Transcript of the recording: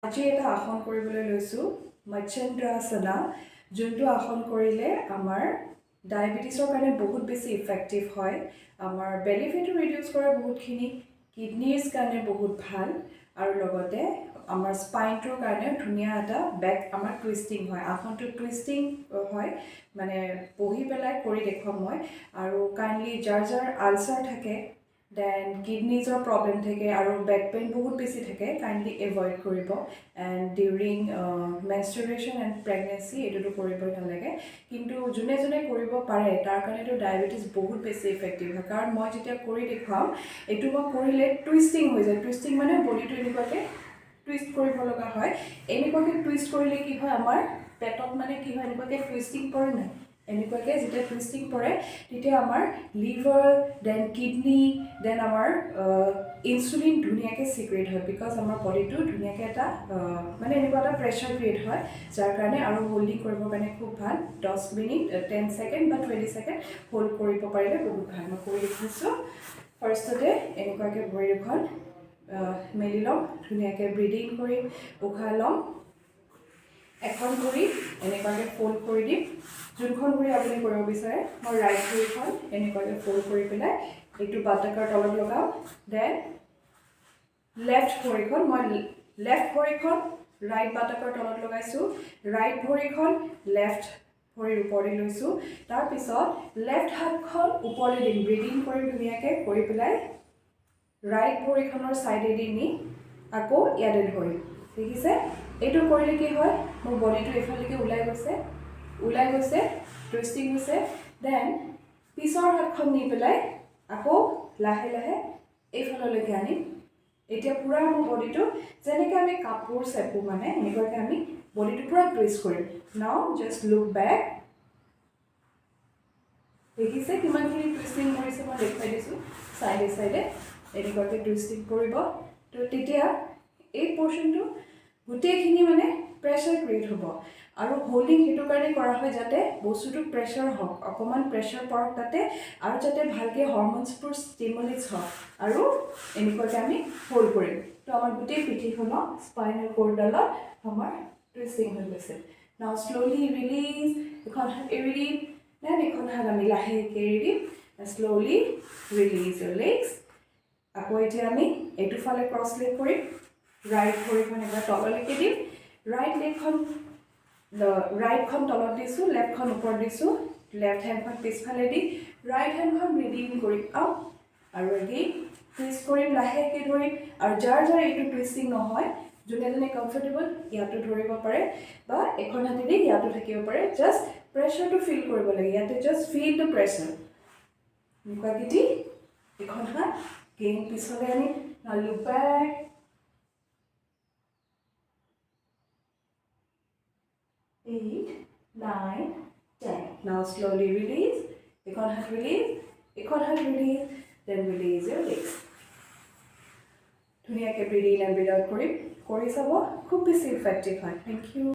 আজি এটা আসন কৰিবলৈ লৈছোঁ মৎস্যেন্দ্ৰাসনা যোনটো আসন কৰিলে আমাৰ ডায়েবেটিছৰ কাৰণে বহুত বেছি ইফেক্টিভ হয় আমাৰ বেলি ফেটো ৰিডিউচ কৰে বহুতখিনি কিডনিৰ কাৰণে বহুত ভাল আৰু লগতে আমাৰ স্পাইনটোৰ কাৰণে ধুনীয়া এটা বেক আমাৰ টুইষ্টিং হয় আসনটো টুইষ্টিং হয় মানে বহি পেলাই কৰি দেখুৱাম মই আৰু কাইণ্ডলি যাৰ যাৰ আলচাৰ থাকে দেন কিডনিজৰ প্ৰব্লেম থাকে আৰু বেক পেইন বহুত বেছি থাকে কাইণ্ডলি এভইড কৰিব and during menstruation and pregnancy এইটোতো কৰিবই নালাগে কিন্তু যোনে যোনে কৰিব পাৰে তাৰ কাৰণেতো ডায়েবেটিছ বহুত বেছি ইফেক্টিভ হয় কাৰণ মই যেতিয়া কৰি দেখুৱাম এইটো মই কৰিলে টুইষ্টিং হৈ যায় টুইষ্টিং মানে বডিটো এনেকুৱাকৈ টুইষ্ট কৰিব লগা হয় এনেকুৱাকৈ টুইষ্ট কৰিলে কি হয় আমাৰ পেটত মানে কি হয় এনেকুৱাকৈ টুইষ্টিং পৰে নাই এনেকুৱাকৈ যেতিয়া টুইষ্টিং পৰে তেতিয়া আমাৰ লিভাৰ দেন কিডনি দেন আমাৰ ইনচুলিন ধুনীয়াকৈ চিক্ৰেট হয় বিকজ আমাৰ বডিটো ধুনীয়াকৈ এটা মানে এনেকুৱা এটা প্ৰেছাৰ ক্ৰিয়েট হয় যাৰ কাৰণে আৰু হোল্ডিং কৰিবৰ কাৰণে খুব ভাল 10 মিনিট 10 ছেকেণ্ড বা 20 ছেকেণ্ড হোল্ড কৰিব পাৰিলে বহুত ভাল মই কৰি দেখিছোঁ ফাৰ্ষ্টতে এনেকুৱাকৈ ভৰি দুখন মেলি ল'ম ধুনীয়াকৈ ব্ৰিডিং কৰিম উশাহ ল'ম এখন ভৰি এনেকুৱাকৈ ফ'ল্ড কৰি দিম যোনখন ভৰি আপুনি কৰিব বিচাৰে মই ৰাইট ভৰিখন এনেকুৱাকৈ ফ'ল্ড কৰি পেলাই এইটো বাটাকাৰ তলত লগাম দেন লেফ্ট ভৰিখন মই লেফ্ট ভৰিখন ৰাইট বাটাকৰ তলত লগাইছোঁ ৰাইট ভৰিখন লেফ্ট ভৰিৰ ওপৰলৈ লৈছোঁ তাৰপিছত লেফ্ট হাতখন ওপৰলৈ দিম ব্ৰিডিং কৰিম ধুনীয়াকৈ কৰি পেলাই ৰাইট ভৰিখনৰ ছাইডেদি নি আকৌ ইয়াতে ধৰিম দেখিছে এইটো কৰিলে কি হয় মোৰ বডিটো এইফালেকে ওলাই গৈছে টুইষ্টিং হৈছে দেন পিছৰ হাতখন নি পেলাই আকৌ লাহে লাহে এইফাললৈকে আনিম এতিয়া পূৰা মোৰ বডিটো যেনেকৈ আমি কাপোৰ চেপো মানে এনেকুৱাকৈ আমি বডিটো পূৰা টুইষ্ট কৰিম নাও জাষ্ট লুক বেক দেখিছে কিমানখিনি টুইষ্টিং কৰিছে মই দেখুৱাই দিছোঁ চাইডে চাইডে এনেকুৱাকৈ টুইষ্টিং কৰিব তো তেতিয়া এই পৰ্শ্যনটো গোটেইখিনি মানে প্ৰেছাৰ ক্ৰিয়েট হ'ব আৰু হোল্ডিং সেইটো কাৰণে কৰা হয় যাতে বস্তুটো প্ৰেছাৰ হওক অকণমান প্ৰেছাৰ পৰক তাতে আৰু যাতে ভালকৈ হৰম'নছবোৰ ষ্টিমুলেটছ হওক আৰু এনেকুৱাকৈ আমি হোল্ড কৰিম তো আমাৰ গোটেই পিঠিখনৰ স্পাইনেল কৰ্ডডালত আমাৰ টুইষ্টিং হৈ গৈছে নাও শ্ল'লি ৰিলিজ এখন হাত এৰি দিম দেন এখন হাত আমি লাহেকৈ এৰি দিম শ্ল'লি ৰিলিজ ইয়ৰ লেগছ আকৌ এতিয়া আমি এইটো ফালে ক্ৰছ লেগ কৰিম ৰাইট ভৰিখন এবাৰ তললৈকে দিম ৰাইটখন তলত দিছোঁ লেফ্টখন ওপৰত দিছোঁ লেফ্ট হেণ্ডখন পিছফালে দি ৰাইট হেণ্ডখন ব্ৰিডিং কৰিম আপ আৰু এগেইন টুইষ্ট কৰিম লাহেকৈ ধৰিম আৰু যাৰ যাৰ এইটো টুইষ্টিং নহয় যোনে যোনে কমফৰ্টেবল ইয়াতো ধৰিব পাৰে বা এখন হাতেদি ইয়াতো থাকিব পাৰে জাষ্ট প্ৰেছাৰটো ফিল কৰিব লাগে ইয়াতে জাষ্ট ফিল দ্য প্ৰেছাৰ এনেকুৱাকৈ দি এখন হাত গেইন পিছলৈ আনিম look back 8, 9, 10. Now slowly release. Ekon hat release. Then release your legs. ধুনীয়াকৈ breathe in and breathe out কৰি চাব খুব বেছি ইফেক্টিভ হয়। Thank you.